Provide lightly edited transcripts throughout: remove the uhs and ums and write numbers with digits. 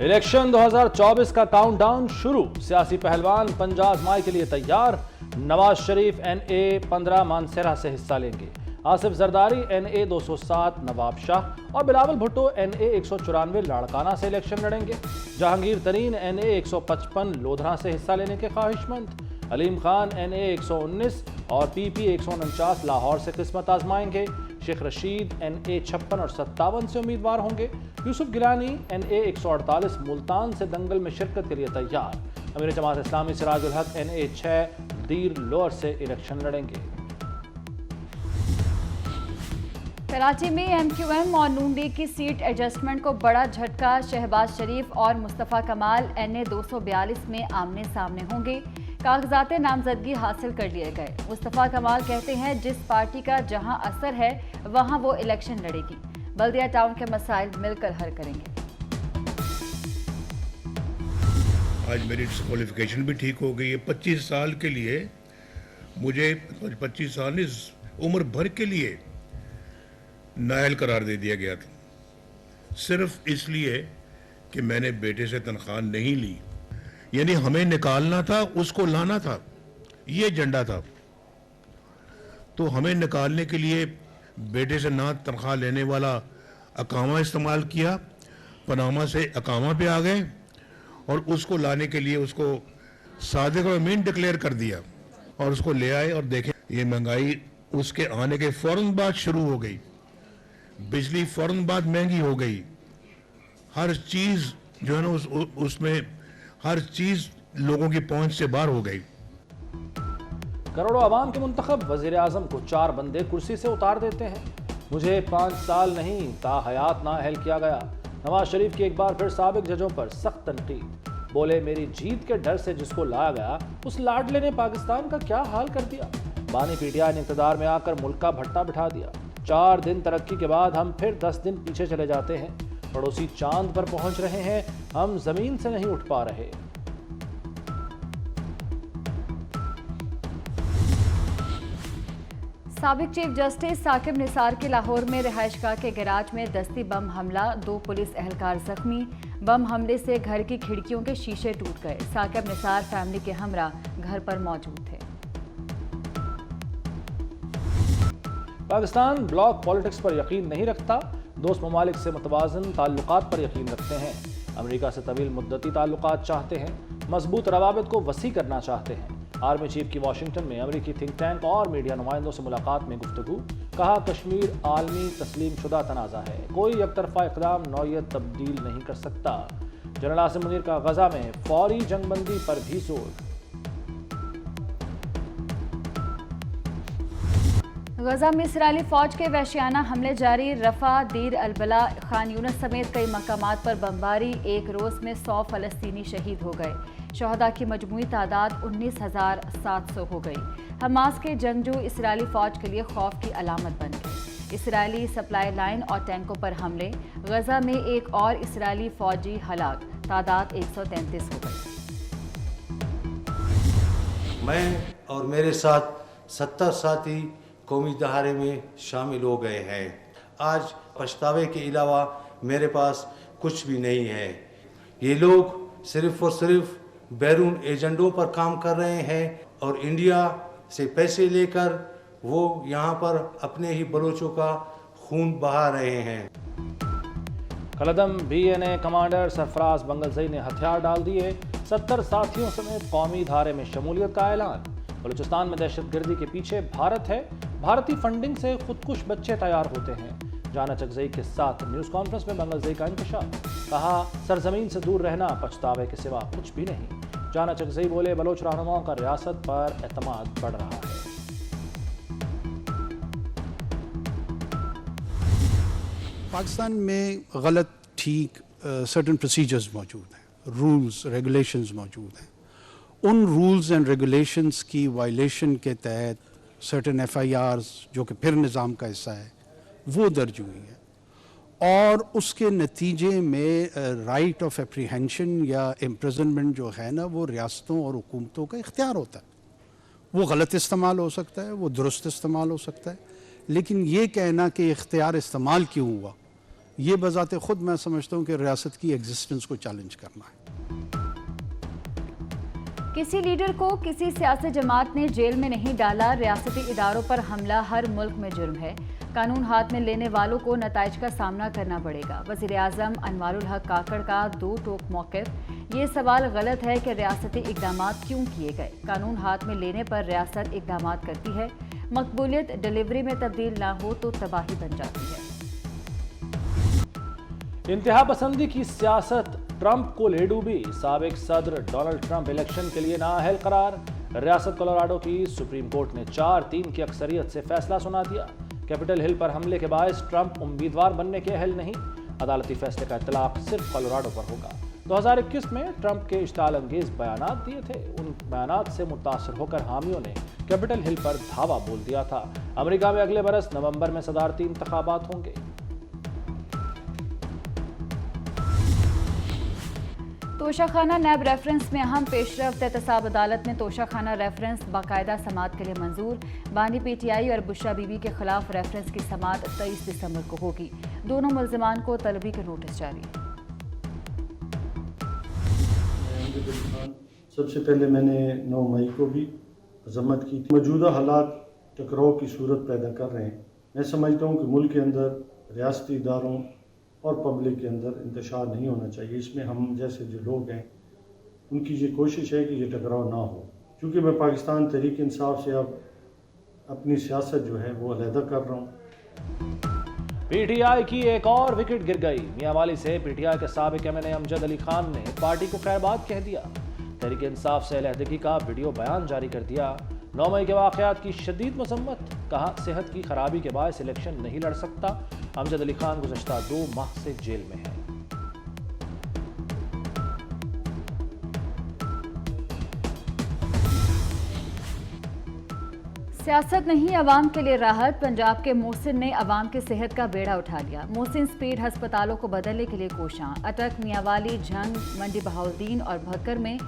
Election 2024 का countdown शुरू। सियासी पहलवान पंजा आजमाई के लिए तैयार। नवाज शरीफ NA 15 मानसेरा से हिस्सा लेंगे। आसिफ जरदारी NA 207, नवाब शाह और बिलावल भुट्टो NA 194 लाड़काना से इलेक्शन लड़ेंगे। जहांगीर तरीन NA 155 लोधरा से हिस्सा लेने के ख्वाहिशमंद। अलीम खान NA 119 और PP 149 लाहौर से किस्मत आजमाएंगे। शेख रशीद NA 56 और 57 से उम्मीदवार होंगे। यूसुफ गिलानी NA 148 मुल्तान से दंगल में शिरकत के लिए तैयार। अमीर जमात इस्लामी सिराजुल हक NA 6 दीर लोअर से इलेक्शन लड़ेंगे। कराची में MQM और नून लीग की सीट एडजस्टमेंट को बड़ा झटका। शहबाज शरीफ और मुस्तफ़ा कमाल NA 242 में आमने सामने होंगे। कागजात नामजदगी हासिल कर लिए गए। मुस्तफ़ा कमाल कहते हैं जिस पार्टी का जहां असर है वहां वो इलेक्शन लड़ेगी। बल्दिया टाउन के मसाइल मिलकर हल करेंगे। आज मेरी डिस्क्वालिफिकेशन भी ठीक हो गई है। 25 साल के लिए मुझे 25 साल इस उम्र भर के लिए नाअहल करार दे दिया गया था, सिर्फ इसलिए कि मैंने बेटे से तनख्वाह नहीं ली। यानी हमें निकालना था, उसको लाना था, ये एजेंडा था। तो हमें निकालने के लिए बेटे से ना तनख्वाह लेने वाला अकामा इस्तेमाल किया, पनामा से अकामा पे आ गए और उसको लाने के लिए उसको सादिक और अमीन डिक्लेयर कर दिया और उसको ले आए। और देखें ये महंगाई उसके आने के फौरन बाद शुरू हो गई। बिजली फौरन बाद महंगी हो गई। हर चीज जो है ना उसमें हर चीज लोगों की पहुंच से बाहर हो गई। करोड़ों आवाम के मुंतखब वजीर आजम को 4 बंदे कुर्सी से उतार देते हैं। मुझे 5 साल नहीं ताहयात नाअहल किया गया। नवाज शरीफ की एक बार फिर साबिक जजों पर सख्त तनकीद। बोले मेरी जीत के डर से जिसको लाया गया उस लाडले ने पाकिस्तान का क्या हाल कर दिया। बानी PTI ने इक़्तिदार में आकर मुल्क का भट्टा बिठा दिया। 4 दिन तरक्की के बाद हम फिर 10 दिन पीछे चले जाते हैं। पड़ोसी चांद पर पहुंच रहे हैं, हम जमीन से नहीं उठ पा रहे। साबिक चीफ जस्टिस साकिब निसार के लाहौर में रिहायशगाह के गैराज में दस्ती बम हमला। 2 पुलिस एहलकार जख्मी। बम हमले से घर की खिड़कियों के शीशे टूट गए। साकिब निसार फैमिली के हमरा घर पर मौजूद थे। पाकिस्तान ब्लॉक पॉलिटिक्स पर यकीन नहीं रखता। दोस्त ममालिक से मुतवाज़न ताल्लुकात पर यकीन रखते हैं। अमेरिका से तवील मुद्दती ताल्लुकात चाहते हैं। मजबूत रवाबित को वसी करना चाहते हैं। आर्मी चीफ की वाशिंगटन में अमेरिकी थिंक टैंक और मीडिया नुमाइंदों से मुलाकात में गुफ्तगू। कहा कश्मीर आलमी तस्लीम शुदा तनाज़ा है, कोई एकतरफा इक़दाम नौयत तब्दील नहीं कर सकता। जनरल आसिम मुनीर का गजा में फौरी जंगबंदी पर भी जोर। गजा में इसराइली फौज के वहशियाना हमले जारी। रफा, दीर अलबला, खान यूनस समेत कई मकामात पर बमबारी। एक रोज में 100 फलस्तीनी शहीद हो गए। शहदा की मजमूई तादाद 19,700 हो गई। हमास के जंगजू इसराइली फौज के लिए खौफ की अलामत बन गए। इसराइली सप्लाई लाइन और टैंकों पर हमले। गजा में एक और इसराइली फौजी हलाक, तादाद 133 हो गई। मैं और मेरे साथ 70 साथी कौमी दहाड़े में शामिल हो गए हैं। आज पछतावे के अलावा मेरे पास कुछ भी नहीं है। ये लोग सिर्फ और सिर्फ बैरून एजेंडों पर काम कर रहे हैं और इंडिया से पैसे लेकर वो यहाँ पर अपने ही बलोचों का खून बहा रहे हैं। कलदम BNA कमांडर सरफराज बंगलजई ने हथियार डाल दिए। 70 साथियों समेत कौमी धारे में शमूलियत का ऐलान। बलूचिस्तान में दहशतगर्दी के पीछे भारत है। भारतीय फंडिंग से खुदकुश बच्चे तैयार होते हैं। जाना चकजई के साथ न्यूज़ कॉन्फ्रेंस में बंगलजई का इंकशाफ। कहा सरजमीन से दूर रहना पछतावे के सिवा कुछ भी नहीं। जाना चकजई बोले बलोच रहनुमाओं का रियासत पर एतमाद बढ़ रहा है। पाकिस्तान में गलत ठीक सर्टन प्रोसीजर्स मौजूद हैं, रूल्स रेगुलेशंस मौजूद हैं। उन रूल्स एंड रेगुलेशंस की वायलेशन के तहत सर्टन FIRs जो कि फिर निज़ाम का हिस्सा है वो दर्ज हुई है और उसके नतीजे में राइट ऑफ एप्रीहेंशन या इम्प्रिजनमेंट जो है ना वो रियासतों और हुकूमतों का इख्तियार होता है। वो गलत इस्तेमाल हो सकता है, वो दुरुस्त इस्तेमाल हो सकता है, लेकिन ये कहना कि इख्तियार इस्तेमाल क्यों हुआ ये बजाते खुद मैं समझता हूँ कि रियासत की एग्जिस्टेंस को चैलेंज करना है। किसी लीडर को किसी सियासी जमात ने जेल में नहीं डाला, रियासती इदारों पर हमला हर मुल्क में जुर्म है। कानून हाथ में लेने वालों को नताइज का सामना करना पड़ेगा। वज़ीर आज़म अनवारुल हक काकड़ का दो टोक मौक़िफ़। ये सवाल गलत है कि रियासती इक़दामात क्यों किए गए। कानून हाथ में लेने पर रियासत इक़दामात करती है, मकबूलियत डिलीवरी में तब्दील ना हो तो तबाही बन जाती है। इंतहा पसंदी की सियासत ट्रंप को ले डूबी, साबिक सदर डोनाल्ड ट्रंप इलेक्शन के लिए नाअहल करार। रियासत कोलोराडो की सुप्रीम कोर्ट ने 4-3 की अक्सरियत से फैसला सुना दिया। कैपिटल हिल पर हमले के बायस ट्रंप उम्मीदवार बनने के अहल नहीं। अदालती फैसले का इतलाक सिर्फ कोलोराडो पर होगा। 2021 में ट्रंप के इश्ताल अंगेज बयानात दिए थे। उन बयानात से मुतासर होकर हामियों ने कैपिटल हिल पर धावा बोल दिया था। अमेरिका में अगले बरस नवंबर में सदारती इंतखाबात होंगे। तोशाखाना नैब रेफरेंस में अहम पेशरफ्त। एहतसाब अदालत में तोशाखाना रेफरेंस बाकायदा समात के लिए मंजूर। बानी PTI और बुशरा बीबी के खिलाफ रेफरेंस की समात 23 दिसंबर को होगी। दोनों मुल्जिमान को तलबी के नोटिस जारी। सबसे पहले मैंने 9 मई को भी मजम्मत की थी। मौजूदा हालात टकराव की सूरत पैदा कर रहे हैं। मैं समझता हूँ कि मुल्क के अंदर रियासती इदारों और पब्लिक के अंदर इंतशार नहीं होना चाहिए। इसमें हम जैसे जो लोग हैं उनकी ये कोशिश है कि ये टकराव ना हो। क्योंकि मैं पाकिस्तान तहरीक इंसाफ से अब अपनी सियासत जो है वो अलहदा कर रहा हूँ। PTI की एक और विकेट गिर गई। मियांवाली से PTI के साबिक MNA अमजद अली खान ने पार्टी को खैरबाद कह दिया। तहरीक इंसाफ से अलहदगी का वीडियो बयान जारी कर दिया। 9 मई के वाक़यात की शदीद मजम्मत, कहा सेहत की खराबी के बायस इलेक्शन नहीं लड़ सकता। अमजद अली खान गुज़श्ता 2 माह से जेल में है। सियासत नहीं अवाम के लिए राहत। पंजाब के मोहसिन ने अवाम की सेहत का बेड़ा उठा लिया। मोहसिन स्पीड अस्पतालों को बदलने के लिए कोशां। अटक, मियांवाली, झंग, मंडी बहाउद्दीन और भक्कर में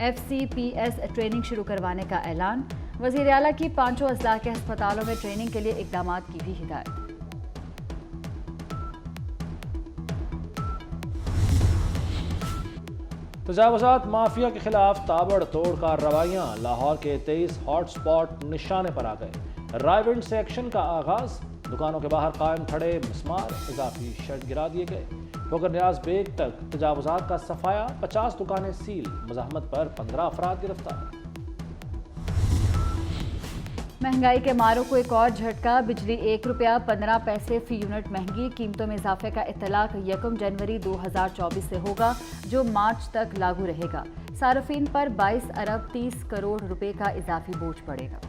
FCPS ट्रेनिंग शुरू करवाने का ऐलान। वज़ीर आला की 5 अजला के अस्पतालों में ट्रेनिंग के लिए इक़दामात की भी हिदायत। तजावुज़ात माफिया के खिलाफ ताबड़तोड़ कार्रवाइयाँ। लाहौर के 23 हॉटस्पॉट निशाने पर आ गए। रायविंड से एक्शन का आगाज। दुकानों के बाहर कायम खड़े मिस्मार, इजाफी शर्ट गिरा दिए गए। ठोकर न्याज बेग तक तजावुज़ात का सफाया। 50 दुकानें सील। मज़ाहमत पर 15 अफराद गिरफ्तार। महंगाई के मारों को एक और झटका। बिजली ₹1.15 फी यूनिट महंगी। कीमतों में इजाफे का इतलाक 1 जनवरी 2024 से होगा, जो मार्च तक लागू रहेगा। सार्फिन पर 22 अरब 30 करोड़ रुपए का इजाफी बोझ पड़ेगा।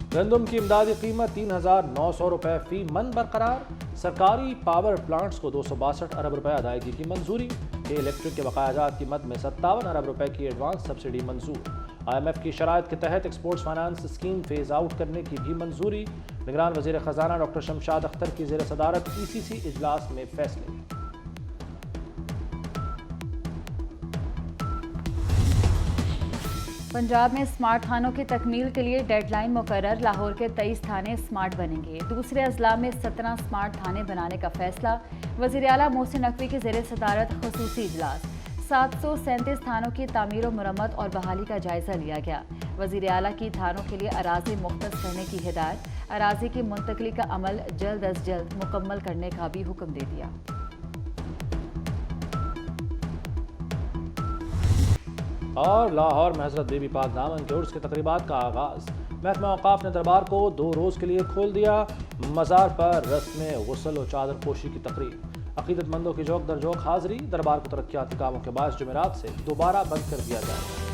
गंदम की इमदादी कीमत 3,900 रुपए फी मन बरकरार। सरकारी पावर प्लांट्स को 262 अरब रुपए अदायगी की मंजूरी। इलेक्ट्रिक के बकायाजात कीमत में 57 अरब रुपए की एडवांस सब्सिडी मंजूर। IMF की शराइत के तहत exports finance scheme phase out करने की भी मंजूरी। निगरान वजीर खजाना डॉक्टर शमशाद अख्तर की ज़ेर सदारत ECC इजलास में फैसले। पंजाब में स्मार्ट थानों की तकमील के लिए डेडलाइन मुकर्रर। लाहौर के 23 थाने स्मार्ट बनेंगे। दूसरे अजला में 17 स्मार्ट थाने बनाने का फैसला। वज़ीर आला मोहसिन नकवी की ज़ेर सदारत ख़ुसूसी इजलास। 737 थानों की तामीर और मुरम्मत और बहाली का जायजा लिया गया। वज़ीर आला की थानों के लिए अराज़ी मुख्तस करने की हिदायत। अराज़ी की मुंतकली का अमल जल्द अज जल्द मुकम्मल करने का भी हुक्म दे दिया। और लाहौर में हज़रत बीबी पाक दामन के उर्स की तकरीबात का आगाज़। महकमा औक़ाफ़ ने दरबार को 2 रोज़ के लिए खोल दिया। मज़ार पर रस्म गुस्ल और चादर पोशी की तकरीब। अक़ीदतमंदों की जोक दर जोक हाज़री। दरबार को तरक्याती कामों के बायस जुमेरात से दोबारा बंद कर दिया जाएगा।